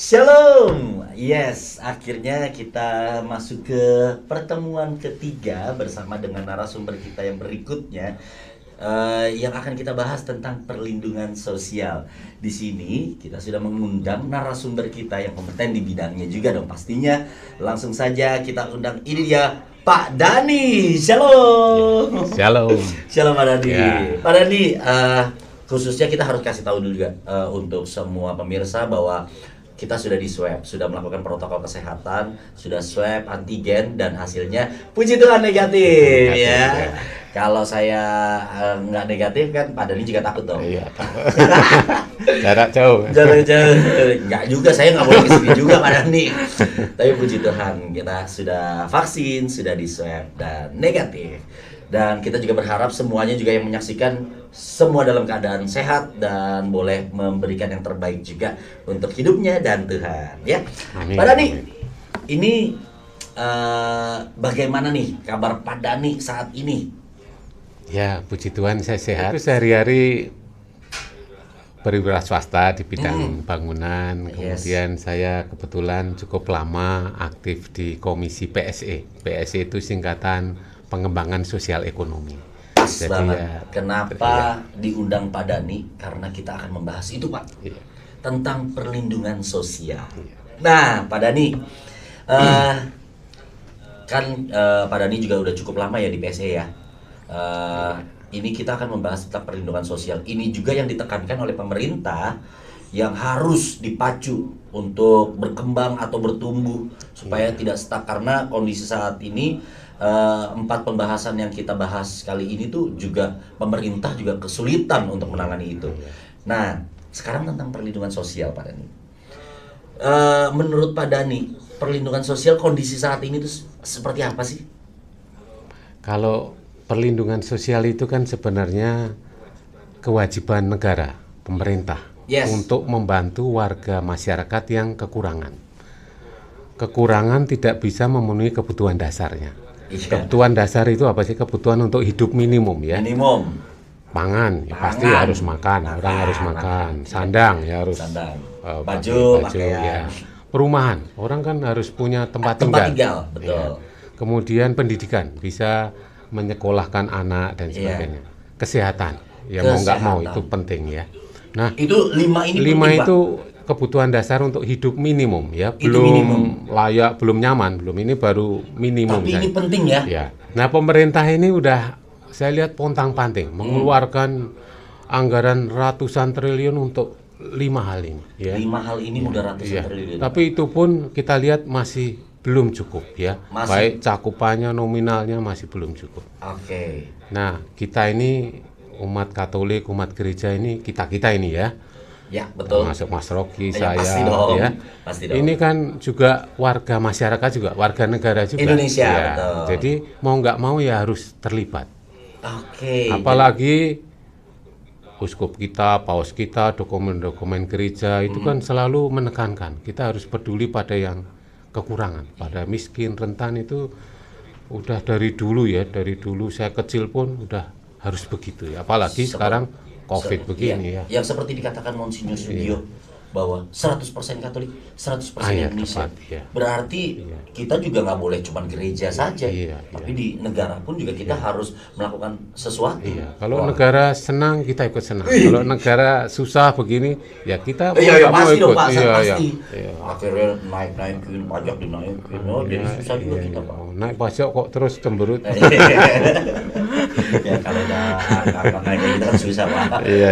Shalom. Yes, akhirnya kita masuk ke pertemuan ketiga bersama dengan narasumber kita yang berikutnya, yang akan kita bahas tentang perlindungan sosial. Di sini kita sudah mengundang narasumber kita yang kompeten di bidangnya juga dong pastinya. Langsung saja kita undang, ini dia Pak Dhani. Shalom. Shalom. Shalom Pak Dhani. Ya. Pak Dhani, khususnya kita harus kasih tahu dulu juga untuk semua pemirsa bahwa kita sudah di swab, sudah melakukan protokol kesehatan, sudah swab antigen dan hasilnya puji Tuhan negatif ya. Kalau saya nggak negatif kan Pak Dhani juga takut dong. Iya. Jarak jauh. Jarak jauh. Nggak juga, saya nggak boleh kesini juga Pak Dhani. Tapi puji Tuhan kita sudah vaksin, sudah di swab dan negatif. Dan kita juga berharap semuanya juga yang menyaksikan semua dalam keadaan sehat dan boleh memberikan yang terbaik juga untuk hidupnya dan Tuhan ya. Amin. Pak Dhani, ini bagaimana nih kabar Pak Dhani saat ini? Ya, puji Tuhan saya sehat. Sehari-hari berwira swasta di bidang bangunan. Kemudian saya kebetulan cukup lama aktif di Komisi PSE. PSE itu singkatan Pengembangan Sosial Ekonomi. Pas Jadi banget. ya, Kenapa diundang Pak Dhani? Karena kita akan membahas itu Pak, iya. tentang perlindungan sosial. Iya. Nah Pak Dhani, kan Pak Dhani juga udah cukup lama ya di PSE ya. Ini kita akan membahas tentang perlindungan sosial. Ini juga yang ditekankan oleh pemerintah yang harus dipacu untuk berkembang atau bertumbuh supaya tidak stuck, karena kondisi saat ini 4 pembahasan yang kita bahas kali ini tuh juga pemerintah juga kesulitan untuk menangani itu. Nah, sekarang tentang perlindungan sosial Pak Dhani. Menurut Pak Dhani, perlindungan sosial kondisi saat ini tuh seperti apa sih? Kalau perlindungan sosial itu kan sebenarnya kewajiban negara, pemerintah, untuk membantu warga masyarakat yang kekurangan. Kekurangan tidak bisa memenuhi kebutuhan dasarnya. Kebutuhan dasar itu apa sih? Kebutuhan untuk hidup minimum ya. Minimum. Pangan, ya pasti harus makan. Orang harus makan. Sandang ya harus. Sandang. Baju, pakaian. ya. Perumahan, orang kan harus punya tempat tinggal. Betul. Ya. Kemudian pendidikan, bisa menyekolahkan anak dan sebagainya. Kesehatan, ya mau nggak mau itu penting ya. Nah, itu 5 ini lima penting, itu kebutuhan dasar untuk hidup minimum ya, Itu belum minimum. layak, belum nyaman, belum, ini baru minimum. Tapi ini penting ya. Ya. Nah, pemerintah ini udah saya lihat pontang-panting mengeluarkan anggaran ratusan triliun untuk 5 hal ini ya. 5 hal ini udah ratusan triliun. Tapi itu pun kita lihat masih belum cukup ya. Masih. Baik cakupannya, nominalnya masih belum cukup. Oke. Nah, kita ini umat Katolik, umat gereja ini, kita ini ya. Ya, betul. Termasuk Mas Rocky, Ya, saya pasti dong. ya. Pasti dong. Ini kan juga warga masyarakat juga, warga negara juga. Indonesia, Ya, betul. jadi mau nggak mau ya harus terlibat. Oke. Apalagi uskup kita, paus kita, dokumen-dokumen gereja itu kan selalu menekankan kita harus peduli pada yang kekurangan, pada miskin, rentan. Itu udah dari dulu ya, dari dulu saya kecil pun udah harus begitu ya. Apalagi sekarang COVID begini ya. Yang seperti dikatakan Monsinyur Sudio bahwa 100% Katolik, 100% ya, Indonesia. tepat, ya. Berarti kita juga nggak boleh cuma gereja saja, Iya, tapi di negara pun juga kita harus melakukan sesuatu. Iya, kalau negara senang kita ikut senang. Kalau negara susah begini ya kita Iya, nggak mau pasti ikut. dong Pak, Iya, pasti. iya. Akhirnya naik-naikin pajak, dinaikin. Oh, jadi susah juga kita Pak. Naik pajak kok terus cemberut. Ya kalau udah angkat naik kayak gitu kan susah Pak. Iya.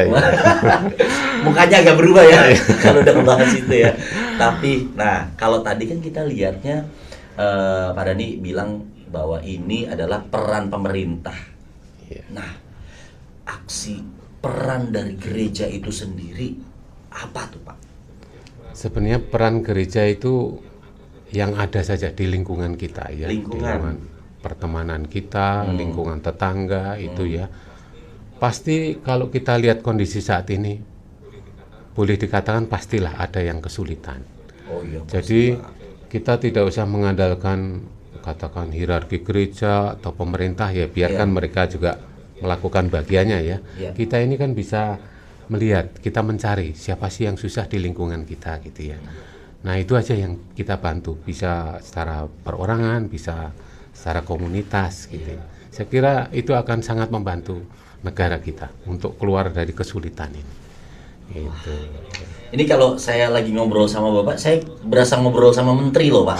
Mukanya agak berubah ya kalau udah ngebahas itu ya. Tapi, nah kalau tadi kan kita lihatnya Pak Dhani bilang bahwa ini adalah peran pemerintah. Iya. Nah, aksi peran dari gereja itu sendiri apa tuh Pak? Sebenarnya peran gereja itu yang ada saja di lingkungan kita ya. Lingkungan. Pertemanan kita, lingkungan tetangga itu ya. Pasti kalau kita lihat kondisi saat ini, boleh dikatakan pastilah ada yang kesulitan. Oh iya. Jadi kita tidak usah mengandalkan katakan hierarki gereja atau pemerintah ya, biarkan mereka juga melakukan bagiannya ya. Kita ini kan bisa melihat, kita mencari siapa sih yang susah di lingkungan kita gitu ya. Nah itu aja yang kita bantu, bisa secara perorangan, bisa secara komunitas gitu. Saya kira itu akan sangat membantu negara kita untuk keluar dari kesulitan ini. Gitu. Ini kalau saya lagi ngobrol sama Bapak, saya berasa ngobrol sama menteri loh Pak.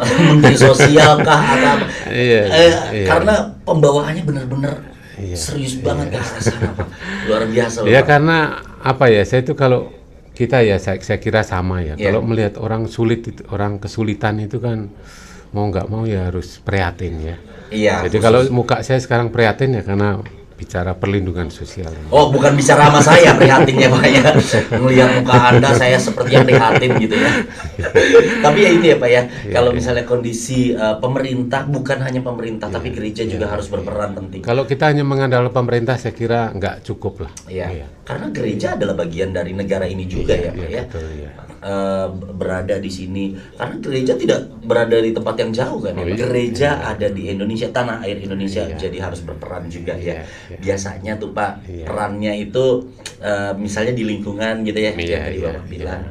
Menteri sosial kah atau karena pembawaannya benar-benar serius banget ke arah sana Pak. Luar biasa loh ya Pak. Karena apa ya, saya itu kalau kita ya saya kira sama ya. Kalau melihat orang sulit, orang kesulitan itu kan mau nggak mau ya harus prihatin ya. Jadi kalau muka saya sekarang prihatin ya karena bicara perlindungan sosial. Oh, bukan bicara sama saya prihatinnya Pak ya. Melihat muka Anda saya seperti yang prihatin gitu ya. Tapi ya ini ya Pak ya, kalau misalnya kondisi pemerintah, bukan hanya pemerintah tapi gereja juga harus berperan penting. Kalau kita hanya mengandalkan pemerintah saya kira nggak cukup lah. Iya. Karena gereja adalah bagian dari negara ini juga ya Pak ya. Betul, berada di sini karena gereja tidak berada di tempat yang jauh kan ya. Gereja ada di Indonesia, tanah air Indonesia, jadi harus berperan juga ya. Biasanya tuh Pak perannya itu misalnya di lingkungan gitu ya, yang tadi Bapak bilang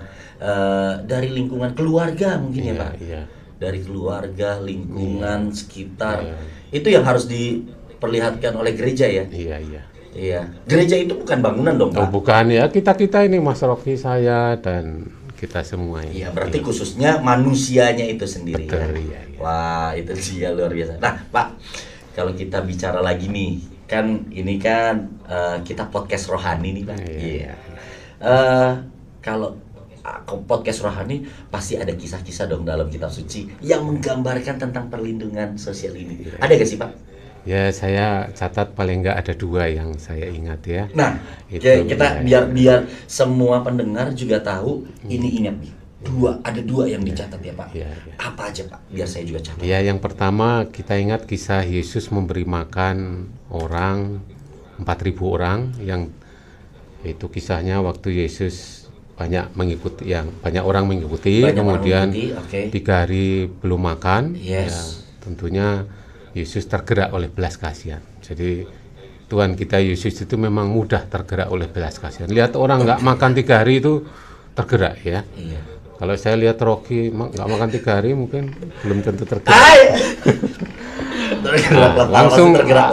dari lingkungan keluarga mungkin ya Pak. Dari keluarga, lingkungan sekitar itu yang harus diperlihatkan oleh gereja ya. Iya. Gereja itu bukan bangunan dong Pak. Oh, bukan ya, kita ini Mas Rocky, saya dan kita semua ini. Iya, berarti khususnya manusianya itu sendiri. Betul, ya. Wah, itu dia luar biasa. Nah, Pak, kalau kita bicara lagi nih, kan ini kan kita podcast rohani nih, Pak. Iya. Kalau podcast rohani pasti ada kisah-kisah dong dalam kitab suci yang menggambarkan tentang perlindungan sosial ini. Ada gak sih, Pak? Ya, saya catat paling nggak ada 2 yang saya ingat ya. Nah, kita biar semua pendengar juga tahu ini ingat nih. Ada dua yang dicatat ya Pak. Apa aja Pak? Biar saya juga catat. Ya, yang pertama kita ingat kisah Yesus memberi makan orang 4.000 orang, yang itu kisahnya waktu Yesus banyak orang mengikuti, kemudian 3 hari belum makan. Ya, tentunya Yesus tergerak oleh belas kasihan. Jadi Tuhan kita Yesus itu memang mudah tergerak oleh belas kasihan. Lihat orang nggak makan 3 hari itu tergerak ya. Kalau saya lihat Rocky nggak makan 3 hari mungkin belum tentu tergerak.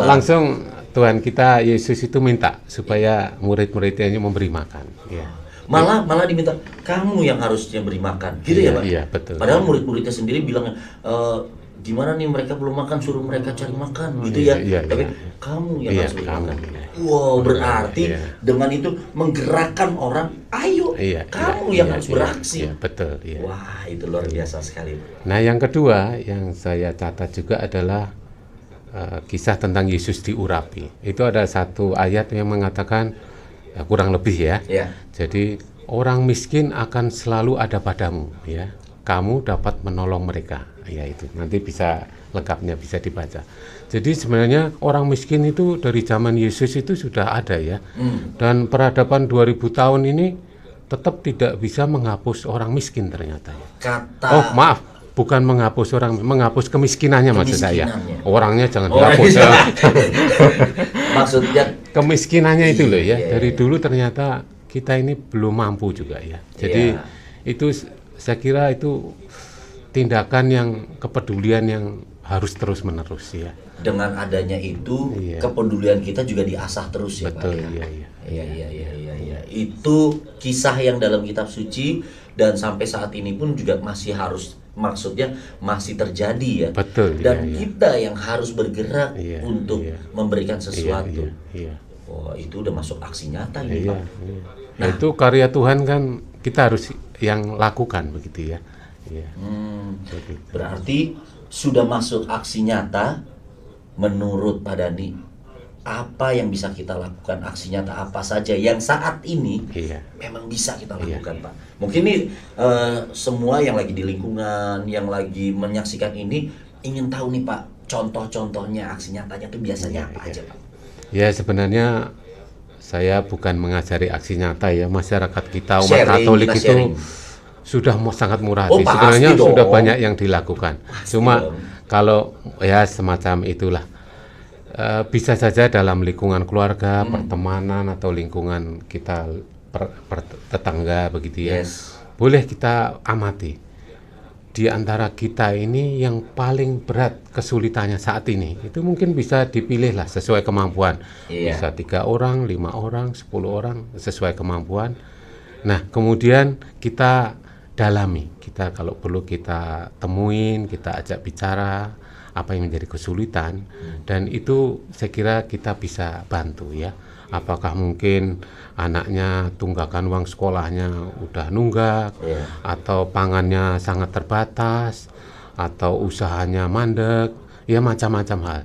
Langsung Tuhan kita Yesus itu minta supaya murid-muridnya memberi makan. Malah diminta kamu yang harusnya beri makan, gitu ya Pak? Iya, betul. Padahal murid-muridnya sendiri bilang gimana nih mereka belum makan, suruh mereka cari makan gitu ya. Tapi kamu yang harus beri makan. Wow, berarti dengan itu menggerakkan orang, ayo kamu yang harus beraksi. Betul. Wah, itu luar biasa sekali. Nah, yang kedua yang saya catat juga adalah kisah tentang Yesus diurapi. Itu ada satu ayat yang mengatakan kurang lebih ya. Jadi orang miskin akan selalu ada padamu ya. Kamu dapat menolong mereka. Ya, itu nanti bisa lengkapnya bisa dibaca. Jadi sebenarnya orang miskin itu dari zaman Yesus itu sudah ada ya. Dan peradaban 2000 tahun ini tetap tidak bisa menghapus orang miskin ternyata ya. Bukan menghapus kemiskinannya maksud saya. Orangnya jangan dihapus. Maksudnya kemiskinannya itu loh ya. Dari dulu ternyata kita ini belum mampu juga ya. Jadi itu saya kira itu tindakan yang kepedulian yang harus terus menerus ya. Dengan adanya itu kepedulian kita juga diasah terus ya. Betul, Pak. Iya. Itu kisah yang dalam kitab suci dan sampai saat ini pun juga masih masih terjadi ya. Betul. Dan kita yang harus bergerak untuk memberikan sesuatu. Wah, itu udah masuk aksi nyata ini Pak. Nah, itu karya Tuhan kan kita harus yang lakukan begitu ya. Berarti sudah masuk aksi nyata. Menurut Pak Dhani, apa yang bisa kita lakukan, aksi nyata apa saja yang saat ini memang bisa kita lakukan Pak? Mungkin nih semua yang lagi di lingkungan, yang lagi menyaksikan ini ingin tahu nih Pak, contoh-contohnya aksi nyatanya itu biasanya apa aja Pak? Ya, sebenarnya saya bukan mengajari aksi nyata ya. Masyarakat kita umat Katolik itu sudah sangat murah hati. Sebenarnya sudah banyak yang dilakukan. Cuma kalau ya semacam itulah bisa saja dalam lingkungan keluarga, pertemanan atau lingkungan kita tetangga begitu ya. boleh kita amati. Di antara kita ini yang paling berat kesulitannya saat ini, itu mungkin bisa dipilih lah sesuai kemampuan. Bisa 3 orang, 5 orang, 10 orang, sesuai kemampuan. Nah, kemudian kita dalami, kita kalau perlu kita temuin, kita ajak bicara apa yang menjadi kesulitan, dan itu saya kira kita bisa bantu ya. Apakah mungkin anaknya tunggakan uang sekolahnya udah nunggak, atau pangannya sangat terbatas, atau usahanya mandek, ya macam-macam hal.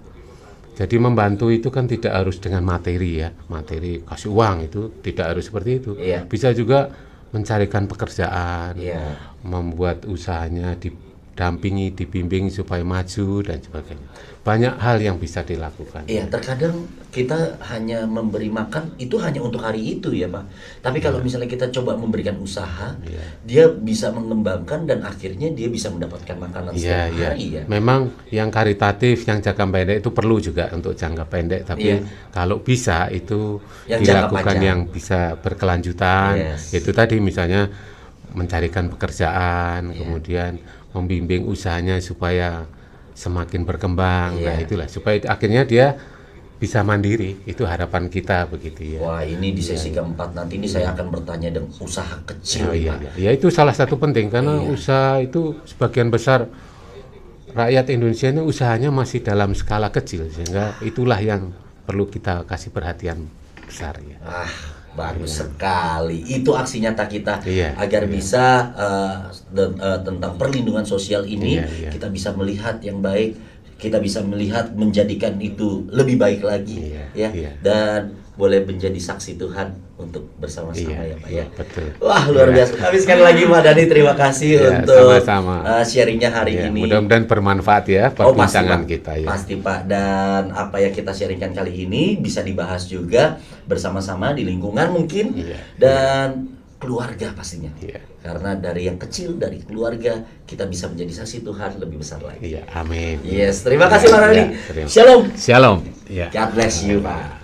Jadi membantu itu kan tidak harus dengan materi ya, materi kasih uang itu tidak harus seperti itu. Bisa juga mencarikan pekerjaan, membuat usahanya didampingi, dibimbing supaya maju dan sebagainya. Banyak hal yang bisa dilakukan. Iya, terkadang kita hanya memberi makan itu hanya untuk hari itu ya Pak. Tapi kalau misalnya kita coba memberikan usaha, dia bisa mengembangkan dan akhirnya dia bisa mendapatkan makanan setiap hari ya. Memang yang karitatif, yang jangka pendek itu perlu juga untuk jangka pendek. Tapi kalau bisa itu yang dilakukan yang bisa berkelanjutan. Itu tadi misalnya mencarikan pekerjaan, kemudian membimbing usahanya supaya semakin berkembang. Nah itulah supaya akhirnya dia bisa mandiri, itu harapan kita begitu ya. Wah, ini di sesi keempat nanti ini saya akan bertanya dengan usaha kecil. Ya itu salah satu penting karena usaha itu sebagian besar rakyat Indonesia ini usahanya masih dalam skala kecil, sehingga itulah yang perlu kita kasih perhatian besar ya. Bagus sekali. Itu aksi nyata kita agar bisa tentang perlindungan sosial ini kita bisa melihat yang baik, kita bisa melihat menjadikan itu lebih baik lagi dan boleh menjadi saksi Tuhan untuk bersama-sama ya Pak ya. Betul. Wah, luar biasa. Tapi sekali lagi Pak Dhani terima kasih untuk sharingnya hari ini. Mudah-mudahan bermanfaat ya perbincangan kita ya. Pasti Pak, dan apa yang kita sharingkan kali ini bisa dibahas juga bersama-sama di lingkungan mungkin dan keluarga pastinya. Karena dari yang kecil, dari keluarga kita bisa menjadi saksi Tuhan lebih besar lagi. Amin. Yes, terima kasih Pak Dhani. Shalom. Shalom. God bless you Pak.